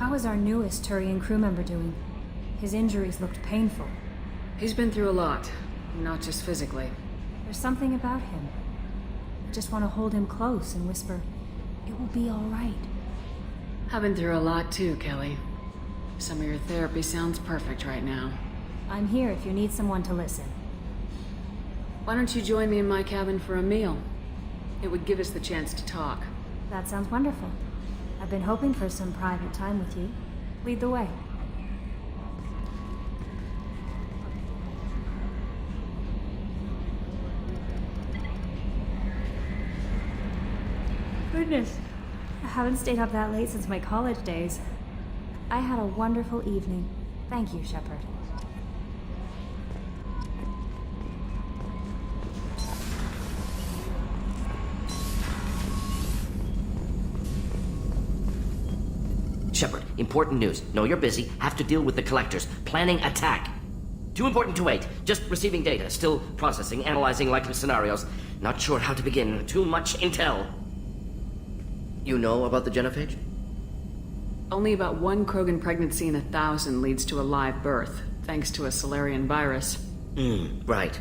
How is our newest Turian crew member doing? His injuries looked painful. He's been through a lot, not just physically. There's something about him. I just want to hold him close and whisper, "It will be all right." I've been through a lot too, Kelly. Some of your therapy sounds perfect right now. I'm here if you need someone to listen. Why don't you join me in my cabin for a meal? It would give us the chance to talk. That sounds wonderful. I've been hoping for some private time with you. Lead the way. Goodness, I haven't stayed up that late since my college days. I had a wonderful evening. Thank you, Shepard. Shepard, important news. Know you're busy. Have to deal with the collectors. Planning attack. Too important to wait. Just receiving data. Still processing, analyzing likely scenarios. Not sure how to begin. Too much intel. You know about the genophage? Only about one Krogan pregnancy in 1,000 leads to a live birth, thanks to a Solarian virus. Right.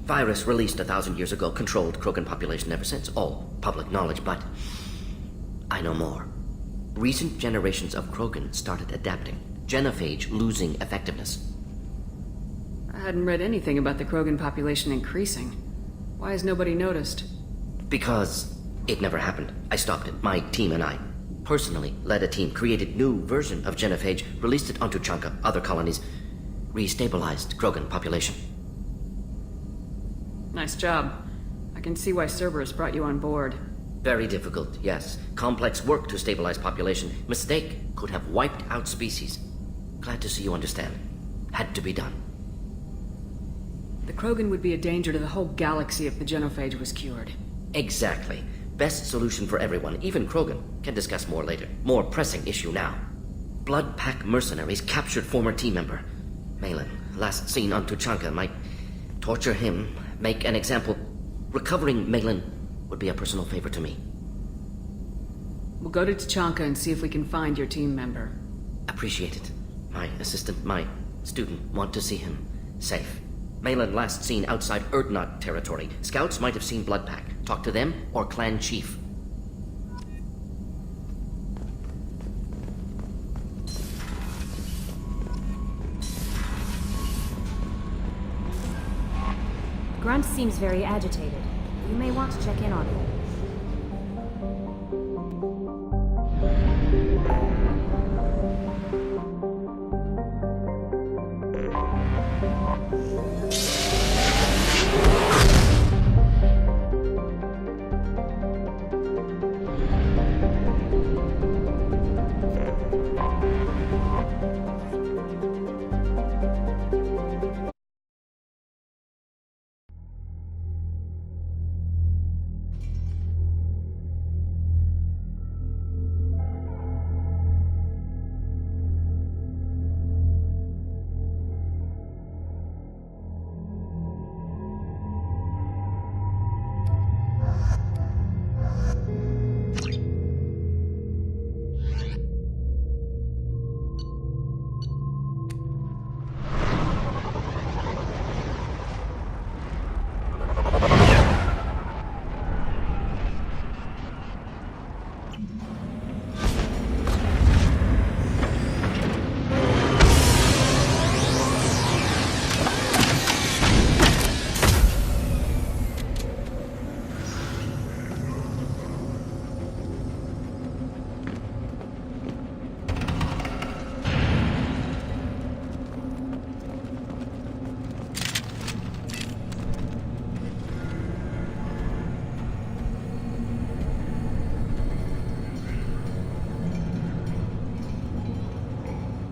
Virus released 1,000 years ago, controlled Krogan population ever since. All public knowledge, but I know more. Recent generations of Krogan started adapting. Genophage losing effectiveness. I hadn't read anything about the Krogan population increasing. Why has nobody noticed? Because it never happened. I stopped it. My team and I personally led a team, created new version of genophage, released it onto Chanka, other colonies, restabilized Krogan population. Nice job. I can see why Cerberus brought you on board. Very difficult, yes. Complex work to stabilize population. Mistake could have wiped out species. Glad to see you understand. Had to be done. The Krogan would be a danger to the whole galaxy if the genophage was cured. Exactly. Best solution for everyone, even Krogan. Can discuss more later. More pressing issue now. Blood Pack mercenaries captured former team member. Malin, last seen on Tuchanka, might torture him, make an example. Recovering Malin would be a personal favor to me. We'll go to Tuchanka and see if we can find your team member. Appreciate it. My assistant, my student, want to see him safe. Malin last seen outside Erdnot territory. Scouts might have seen Blood Pack. Talk to them or clan chief. Grunt seems very agitated. You may want to check in on him.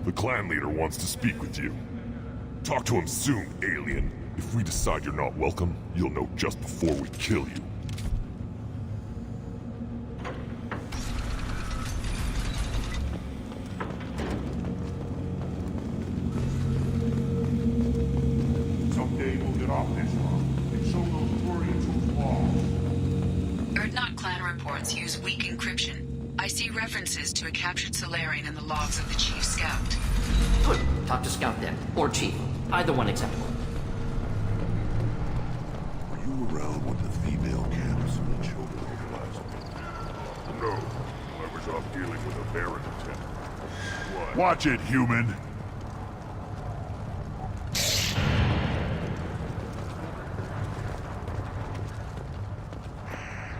The clan leader wants to speak with you. Talk to him soon, alien. If we decide you're not welcome, you'll know just before we kill you. Someday we'll get off this one and show those Turians who's lost. Erdnot clan reports use weak encryption. I see references to a captured Solarian in the logs of the Chief Scout. Good. Talk to Scout then. Or Chief. Either one acceptable. Were you around when the female camps and the children mobilized? No. I was off dealing with a Baron attempt. What? Watch it, human!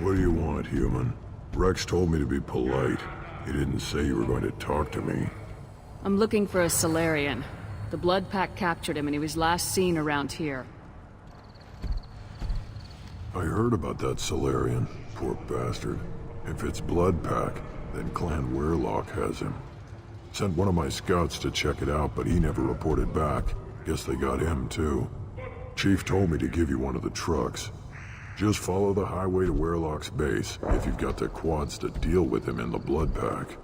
What do you want, human? Rex told me to be polite. He didn't say you were going to talk to me. I'm looking for a Solarian. The Blood Pack captured him and he was last seen around here. I heard about that Solarian. Poor bastard. If it's Blood Pack, then Clan Weirlock has him. Sent one of my scouts to check it out, but he never reported back. Guess they got him, too. Chief told me to give you one of the trucks. Just follow the highway to Weirlock's base, if you've got the quads to deal with him in the Blood Pack.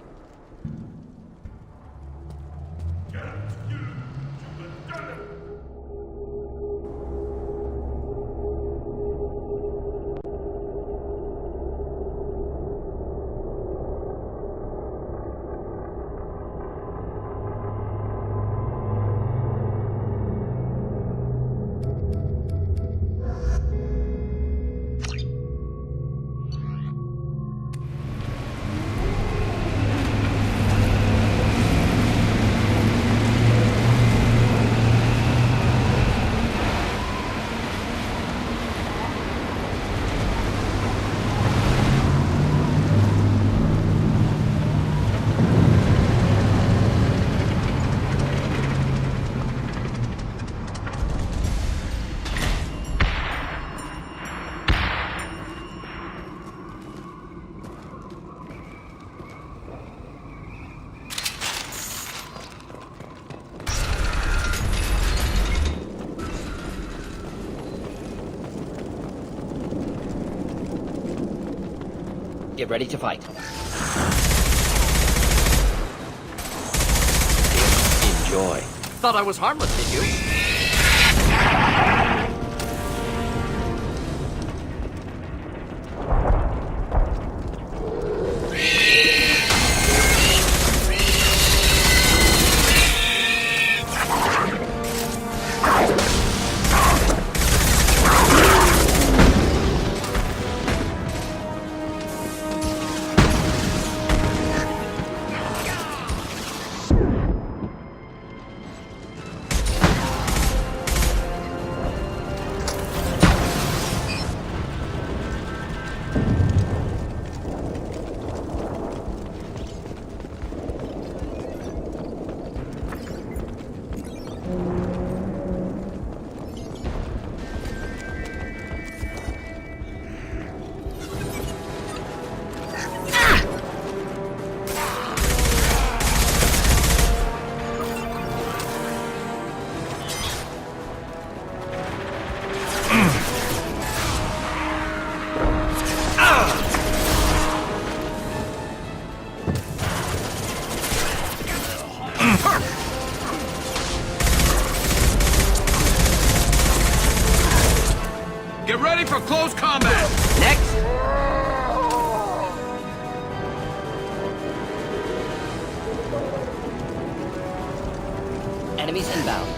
Get ready to fight. Enjoy. Thought I was harmless, did you? Get ready for close combat! Next! Enemies inbound.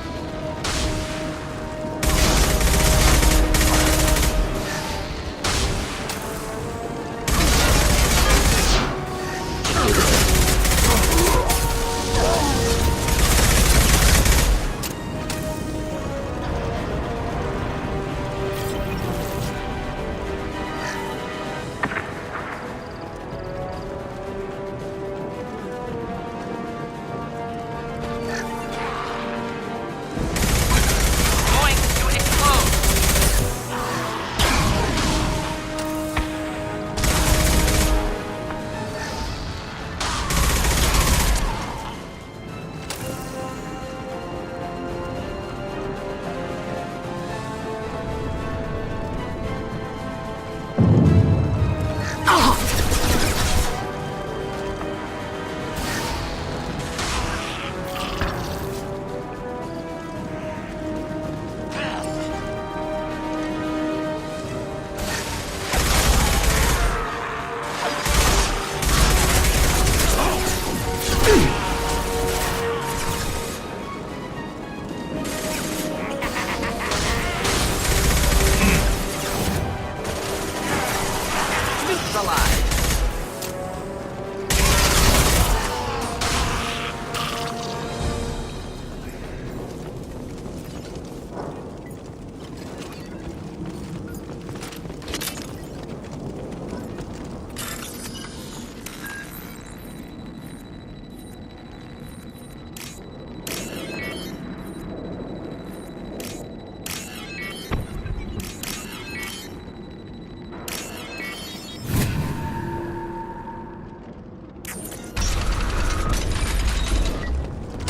left alive.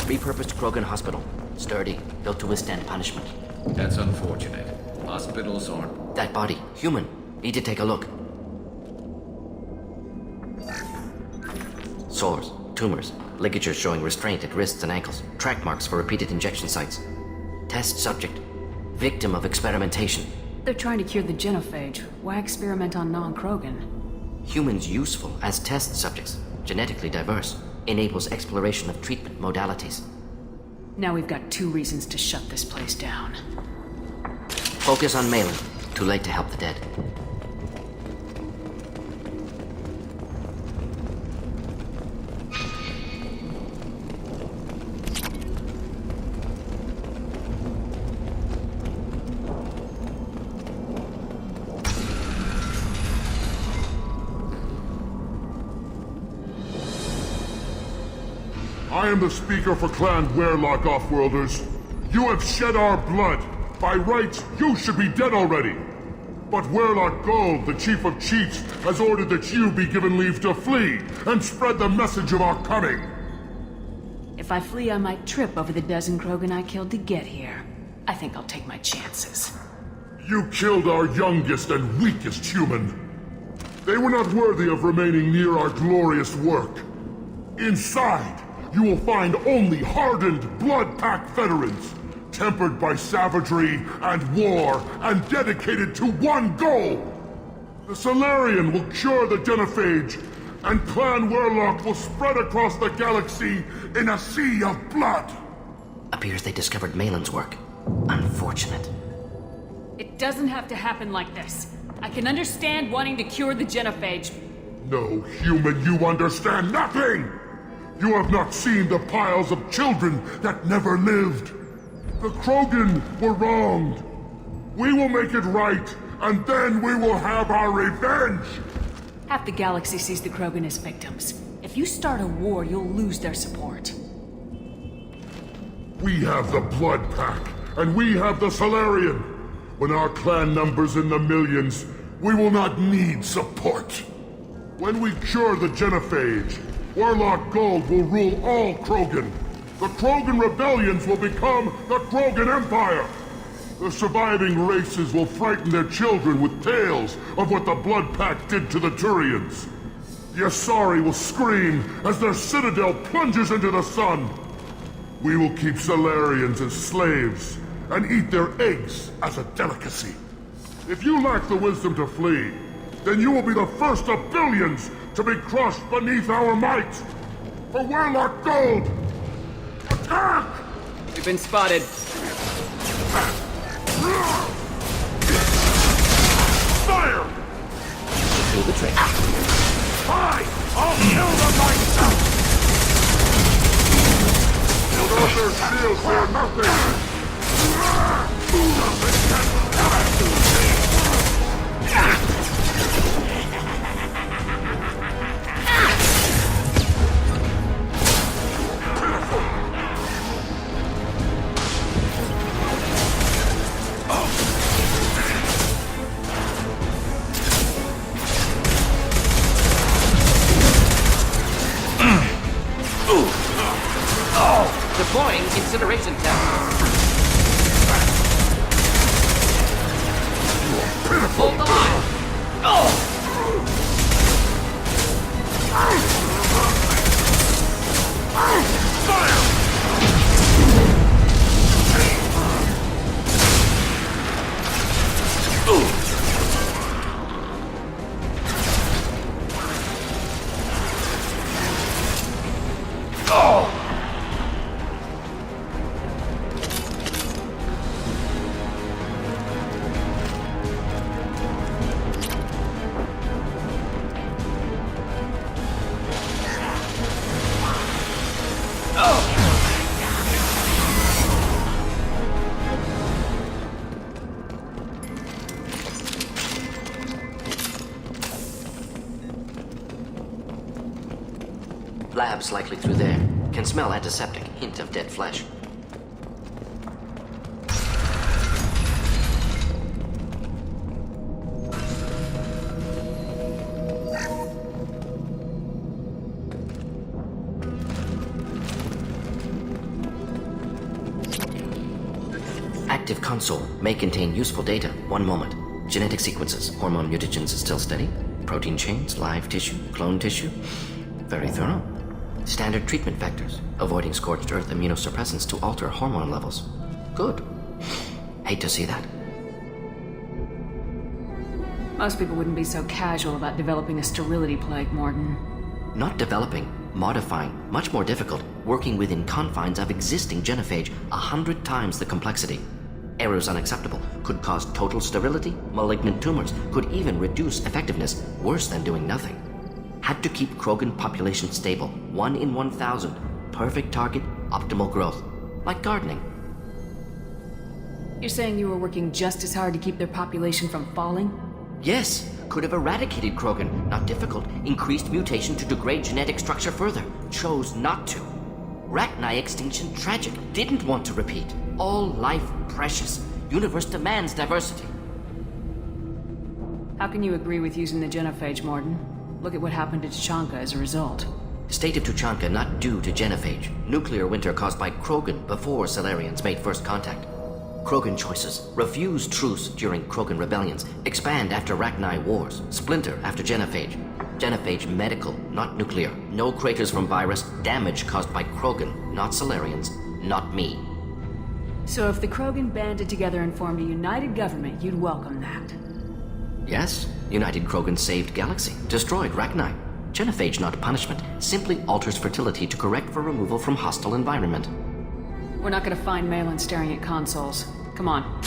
Repurposed Krogan hospital. Sturdy, built to withstand punishment. That's unfortunate. Hospitals aren't... That body, human. Need to take a look. Sores, tumors, ligatures showing restraint at wrists and ankles, track marks for repeated injection sites. Test subject. Victim of experimentation. They're trying to cure the genophage. Why experiment on non-Krogan? Humans useful as test subjects. Genetically diverse. Enables exploration of treatment modalities. Now we've got 2 reasons to shut this place down. Focus on Malin. Too late to help the dead. I am the speaker for Clan Werelock, Offworlders. You have shed our blood. By rights, you should be dead already. But Werelock Gold, the Chief of Chiefs, has ordered that you be given leave to flee and spread the message of our coming. If I flee, I might trip over the dozen Krogan I killed to get here. I think I'll take my chances. You killed our youngest and weakest human. They were not worthy of remaining near our glorious work. Inside, you will find only hardened, blood-packed veterans, tempered by savagery and war, and dedicated to one goal! The Solarian will cure the genophage, and Clan Werelock will spread across the galaxy in a sea of blood! Appears they discovered Malin's work. Unfortunate. It doesn't have to happen like this. I can understand wanting to cure the genophage. No, human, you understand nothing! You have not seen the piles of children that never lived. The Krogan were wronged. We will make it right, and then we will have our revenge! Half the galaxy sees the Krogan as victims. If you start a war, you'll lose their support. We have the Blood Pack, and we have the Solarian. When our clan numbers in the millions, we will not need support. When we cure the genophage, Werelock Gold will rule all Krogan. The Krogan rebellions will become the Krogan Empire. The surviving races will frighten their children with tales of what the Blood Pack did to the Turians. The Asari will scream as their citadel plunges into the sun. We will keep Solarians as slaves and eat their eggs as a delicacy. If you lack the wisdom to flee, then you will be the first of billions to be crushed beneath our might! For Werelock Gold! Attack! We've been spotted. Fire! Do the trick. Fine! I'll kill them myself! Without their shields, they're nothing! Nothing can stop me! Deploying incineration test. Hold the line. Labs likely through there. Can smell antiseptic, hint of dead flesh. Active console may contain useful data. One moment. Genetic sequences, hormone mutagens is still steady. Protein chains, live tissue, clone tissue. Very thorough. Standard treatment factors, avoiding scorched earth immunosuppressants to alter hormone levels. Good. Hate to see that. Most people wouldn't be so casual about developing a sterility plague, Mordin. Not developing, modifying, much more difficult, working within confines of existing genophage, 100 times the complexity. Errors unacceptable, could cause total sterility, malignant tumors, could even reduce effectiveness, worse than doing nothing. Had to keep Krogan population stable, 1 in 1,000, perfect target, optimal growth, like gardening. You're saying you were working just as hard to keep their population from falling? Yes, could have eradicated Krogan, not difficult, increased mutation to degrade genetic structure further, chose not to. Rachni extinction tragic, didn't want to repeat. All life precious. Universe demands diversity. How can you agree with using the genophage, Mordin? Look at what happened to Tuchanka as a result. State of Tuchanka not due to genophage. Nuclear winter caused by Krogan before Salarians made first contact. Krogan choices. Refuse truce during Krogan rebellions. Expand after Rachni wars. Splinter after genophage. Genophage medical, not nuclear. No craters from virus. Damage caused by Krogan, not Salarians, not me. So if the Krogan banded together and formed a united government, you'd welcome that? Yes, United Krogan saved Galaxy, destroyed Rachni. Genophage not punishment, simply alters fertility to correct for removal from hostile environment. We're not gonna find Malin staring at consoles. Come on.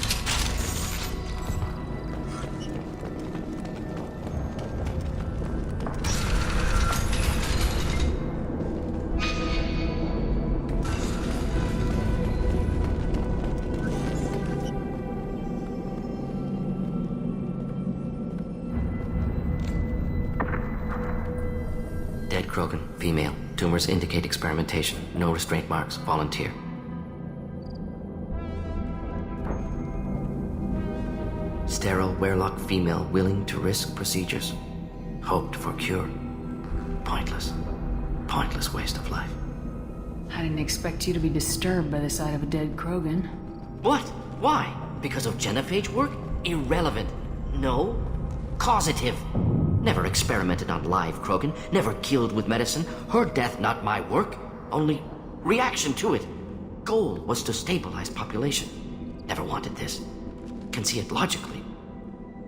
Dead Krogan, female. Tumors indicate experimentation. No restraint marks. Volunteer. Sterile Werelock female willing to risk procedures. Hoped for cure. Pointless. Pointless waste of life. I didn't expect you to be disturbed by the sight of a dead Krogan. What? Why? Because of genophage work? Irrelevant. No. Causative. Never experimented on live Krogan. Never killed with medicine. Her death not my work. Only reaction to it. Goal was to stabilize population. Never wanted this. Can see it logically.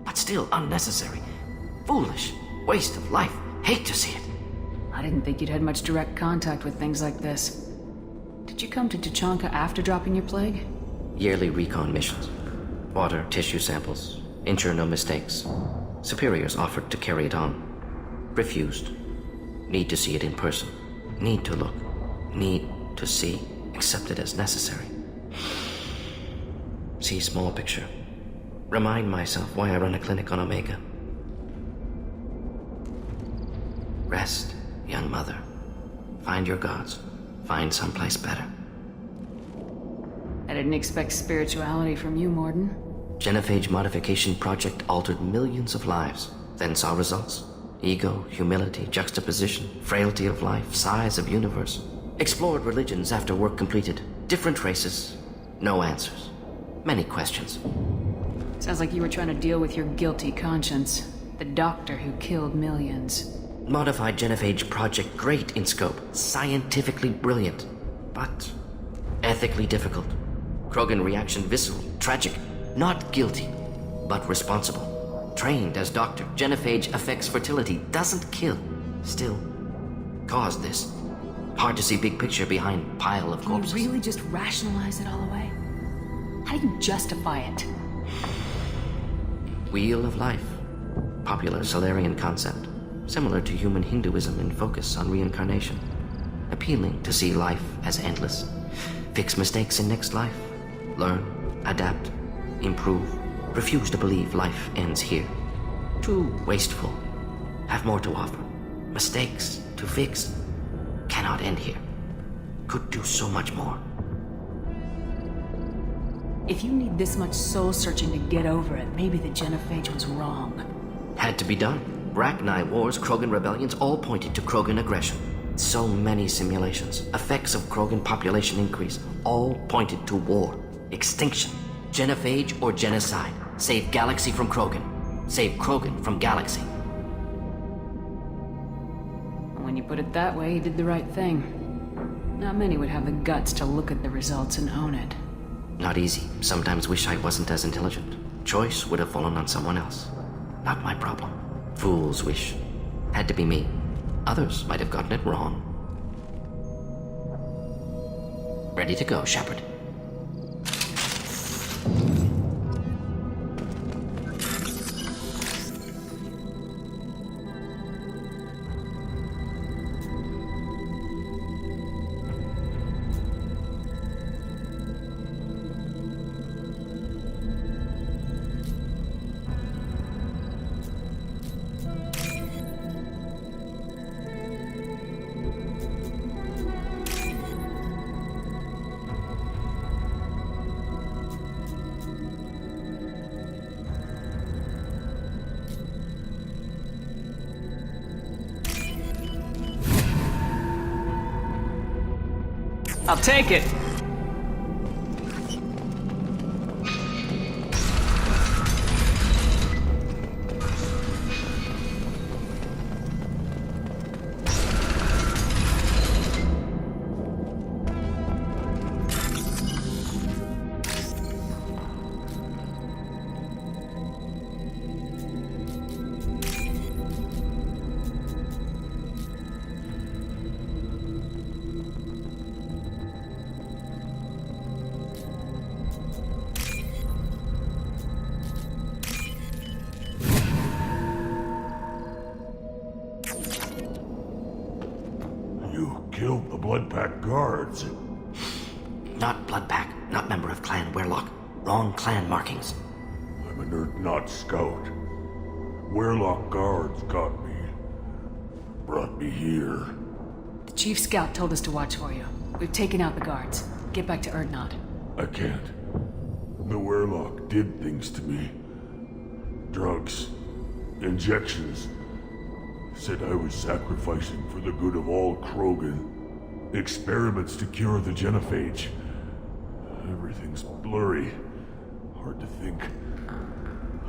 But still unnecessary. Foolish. Waste of life. Hate to see it. I didn't think you'd had much direct contact with things like this. Did you come to Tuchanka after dropping your plague? Yearly recon missions. Water, tissue samples. Ensure no mistakes. Superiors offered to carry it on. Refused. Need to see it in person. Need to look. Need to see. Accept it as necessary. See small picture. Remind myself why I run a clinic on Omega. Rest, young mother. Find your gods. Find someplace better. I didn't expect spirituality from you, Mordin. Genophage modification project altered millions of lives. Then saw results. Ego, humility, juxtaposition, frailty of life, size of universe. Explored religions after work completed. Different races. No answers. Many questions. Sounds like you were trying to deal with your guilty conscience. The doctor who killed millions. Modified genophage project great in scope. Scientifically brilliant. But ethically difficult. Krogan reaction visceral, tragic. Not guilty, but responsible. Trained as doctor, genophage affects fertility, doesn't kill. Still, caused this. Hard to see big picture behind pile of corpses. Can you really just rationalize it all away? How do you justify it? Wheel of life. Popular Salarian concept. Similar to human Hinduism in focus on reincarnation. Appealing to see life as endless. Fix mistakes in next life. Learn, adapt, improve. Refuse to believe life ends here. Too wasteful. Have more to offer. Mistakes to fix. cannot end here. Could do so much more. If you need this much soul-searching to get over it, maybe the Genophage was wrong. Had to be done. Rachni wars, Krogan rebellions, all pointed to Krogan aggression. So many simulations, effects of Krogan population increase, all pointed to war, extinction, genophage or genocide. Save galaxy from Krogan. Save Krogan from galaxy. When you put it that way, he did the right thing. Not many would have the guts to look at the results and own it. Not easy. Sometimes wish I wasn't as intelligent. Choice would have fallen on someone else. Not my problem. Fool's wish. Had to be me. Others might have gotten it wrong. Ready to go, Shepard. I'll take it! Killed the Blood Pack guards. Not Blood Pack, not member of Clan Werlock. Wrong clan markings. I'm an Urdnot scout. Werlock guards got me. Brought me here. The Chief Scout told us to watch for you. We've taken out the guards. Get back to Urdnot. I can't. The Werlock did things to me. Drugs. Injections. Said I was sacrificing for the good of all Krogan. Experiments to cure the genophage. Everything's blurry. Hard to think.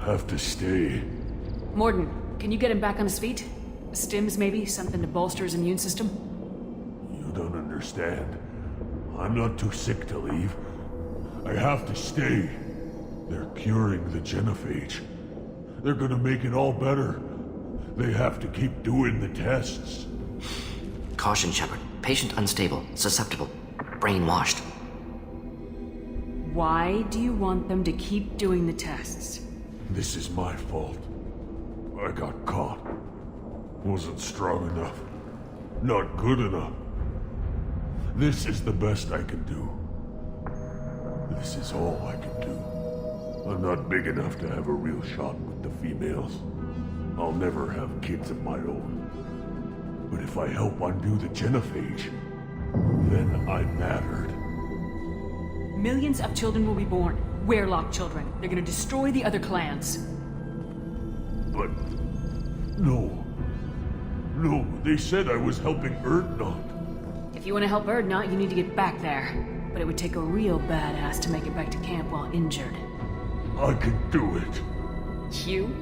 Have to stay. Mordin, can you get him back on his feet? Stims, maybe? Something to bolster his immune system? You don't understand. I'm not too sick to leave. I have to stay. They're curing the genophage. They're gonna make it all better. They have to keep doing the tests. Caution, Shepard. Patient unstable, susceptible, brainwashed. Why do you want them to keep doing the tests? This is my fault. I got caught. Wasn't strong enough. Not good enough. This is the best I can do. This is all I can do. I'm not big enough to have a real shot with the females. I'll never have kids of my own. But if I help undo the genophage, then I mattered. Millions of children will be born. Werlock children. They're gonna destroy the other clans. But... No. No, they said I was helping Urdnot. If you want to help Urdnot, you need to get back there. But it would take a real badass to make it back to camp while injured. I could do it. You?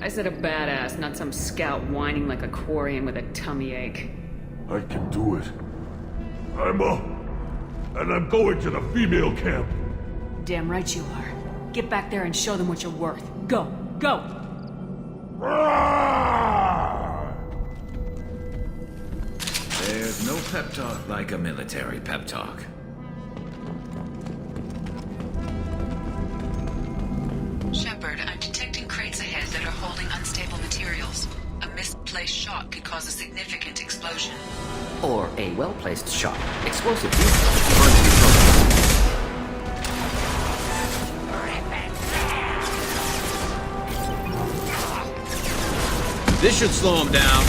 I said a badass, not some scout whining like a quarian with a tummy ache. I can do it. I'm up. And I'm going to the female camp. Damn right you are. Get back there and show them what you're worth. Go! Go! There's no pep talk like a military pep talk. Shepard, I'm detecting crates ahead that are holding unstable materials. A misplaced shot could cause a significant explosion. Or a well-placed shot. Explosive use burns the program. This should slow him down.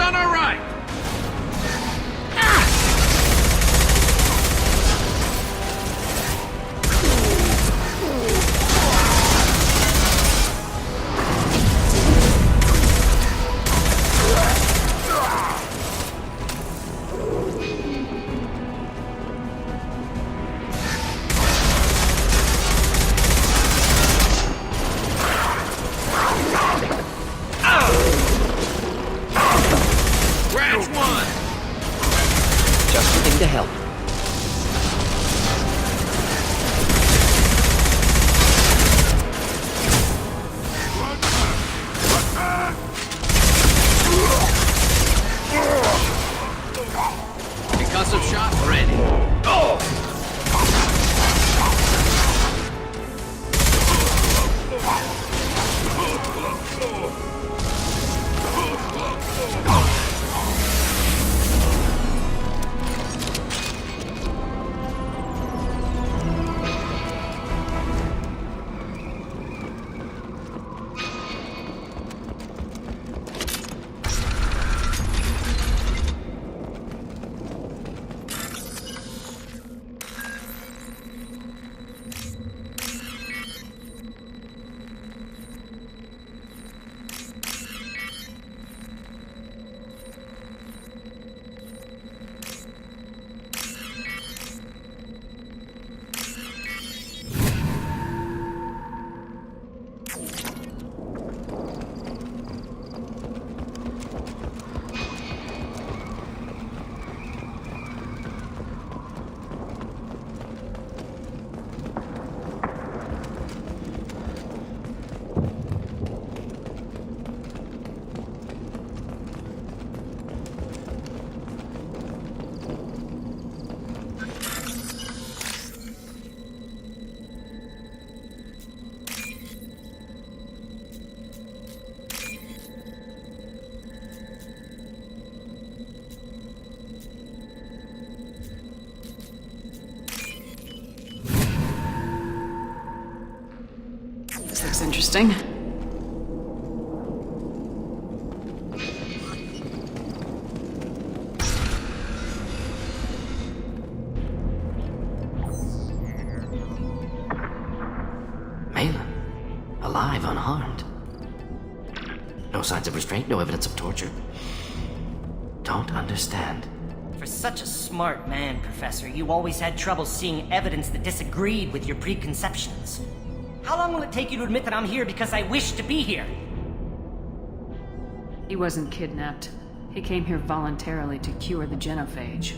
on our right! To help. Concussive shot ready. Oh! Looks interesting. Malin, alive, unharmed. No signs of restraint, no evidence of torture. Don't understand. For such a smart man, Professor, you always had trouble seeing evidence that disagreed with your preconceptions. How long will it take you to admit that I'm here because I wish to be here? He wasn't kidnapped. He came here voluntarily to cure the genophage.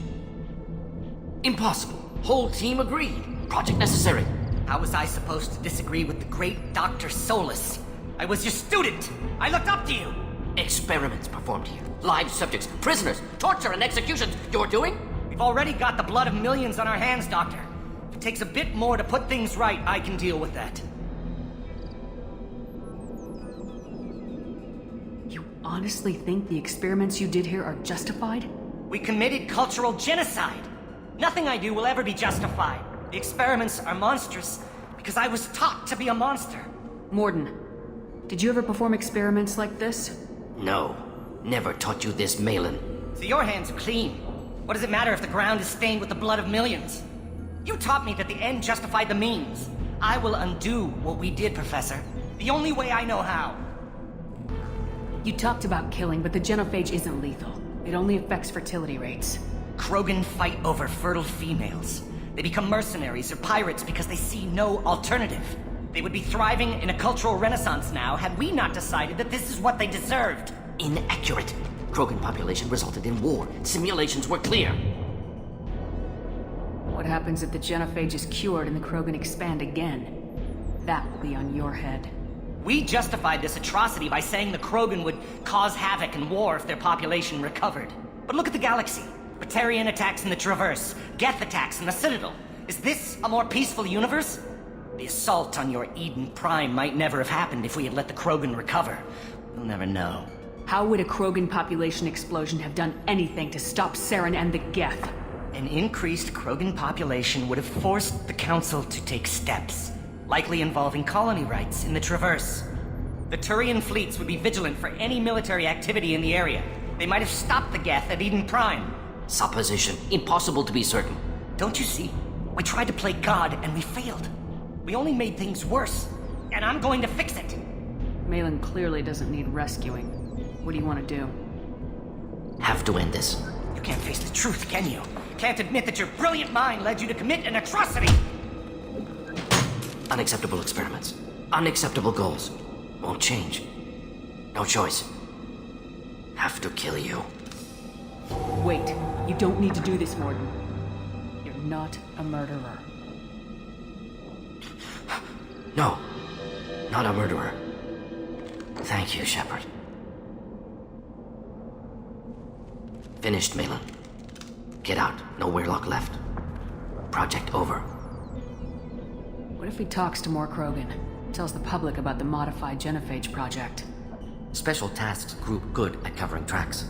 Impossible. Whole team agreed. Project necessary. How was I supposed to disagree with the great Dr. Solus? I was your student! I looked up to you! Experiments performed here. Live subjects, prisoners, torture and executions. You're doing? We've already got the blood of millions on our hands, Doctor. If it takes a bit more to put things right, I can deal with that. You honestly think the experiments you did here are justified? We committed cultural genocide. Nothing I do will ever be justified. The experiments are monstrous because I was taught to be a monster. Mordin, did you ever perform experiments like this? No. Never taught you this, Malin. So your hands are clean. What does it matter if the ground is stained with the blood of millions? You taught me that the end justified the means. I will undo what we did, Professor. The only way I know how. You talked about killing, but the genophage isn't lethal. It only affects fertility rates. Krogan fight over fertile females. They become mercenaries or pirates because they see no alternative. They would be thriving in a cultural renaissance now had we not decided that this is what they deserved. Inaccurate. Krogan population resulted in war. Simulations were clear. What happens if the genophage is cured and the Krogan expand again? That will be on your head. We justified this atrocity by saying the Krogan would cause havoc and war if their population recovered. But look at the galaxy. Batarian attacks in the Traverse, Geth attacks in the Citadel. Is this a more peaceful universe? The assault on your Eden Prime might never have happened if we had let the Krogan recover. We'll never know. How would a Krogan population explosion have done anything to stop Saren and the Geth? An increased Krogan population would have forced the Council to take steps, likely involving colony rights in the Traverse. The Turian fleets would be vigilant for any military activity in the area. They might have stopped the Geth at Eden Prime. Supposition. Impossible to be certain. Don't you see? We tried to play God and we failed. We only made things worse. And I'm going to fix it. Malin clearly doesn't need rescuing. What do you want to do? Have to end this. You can't face the truth, can you? Can't admit that your brilliant mind led you to commit an atrocity! Unacceptable experiments. Unacceptable goals. Won't change. No choice. Have to kill you. Wait. You don't need to do this, Mordin. You're not a murderer. No. Not a murderer. Thank you, Shepard. Finished, Malin. Get out. No Weirlock left. Project over. What if he talks to more Krogan? Tells the public about the modified genophage project? Special Tasks Group good at covering tracks.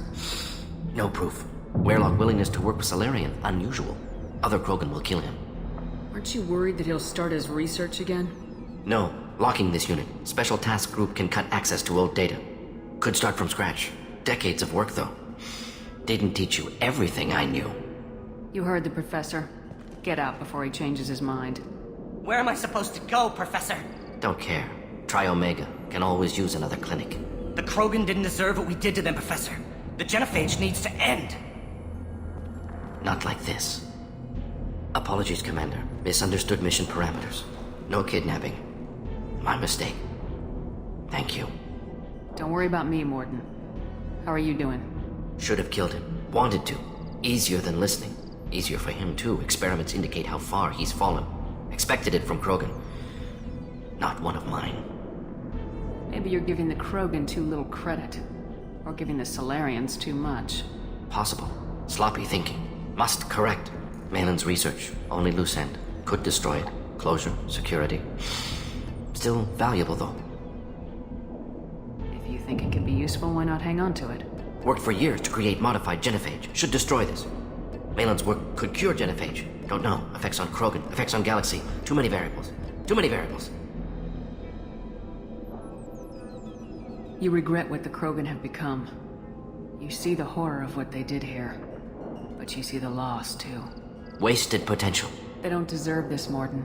No proof. Weirlock willingness to work with Salarian, unusual. Other Krogan will kill him. Aren't you worried that he'll start his research again? No. Locking this unit. Special Task Group can cut access to old data. Could start from scratch. Decades of work, though. Didn't teach you everything I knew. You heard the professor. Get out before he changes his mind. Where am I supposed to go, Professor? Don't care. Try Omega. Can always use another clinic. The Krogan didn't deserve what we did to them, Professor. The genophage needs to end. Not like this. Apologies, Commander. Misunderstood mission parameters. No kidnapping. My mistake. Thank you. Don't worry about me, Mordin. How are you doing? Should have killed him. Wanted to. Easier than listening. Easier for him, too. Experiments indicate how far he's fallen. Expected it from Krogan. Not one of mine. Maybe you're giving the Krogan too little credit. Or giving the Salarians too much. Possible. Sloppy thinking. Must correct. Malin's research. Only loose end. Could destroy it. Closure. Security. Still valuable, though. If you think it could be useful, why not hang on to it? Worked for years to create modified genophage. Should destroy this. Malin's work could cure genophage. Don't know. Effects on Krogan. Effects on Galaxy. Too many variables. Too many variables. You regret what the Krogan have become. You see the horror of what they did here. But you see the loss, too. Wasted potential. They don't deserve this, Mordin.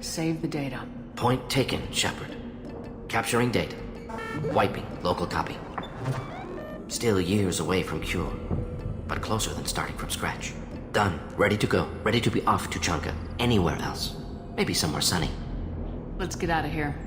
Save the data. Point taken, Shepard. Capturing data. Wiping local copy. Still years away from cure. But closer than starting from scratch. Done. Ready to go. Ready to be off to Tuchanka. Anywhere else. Maybe somewhere sunny. Let's get out of here.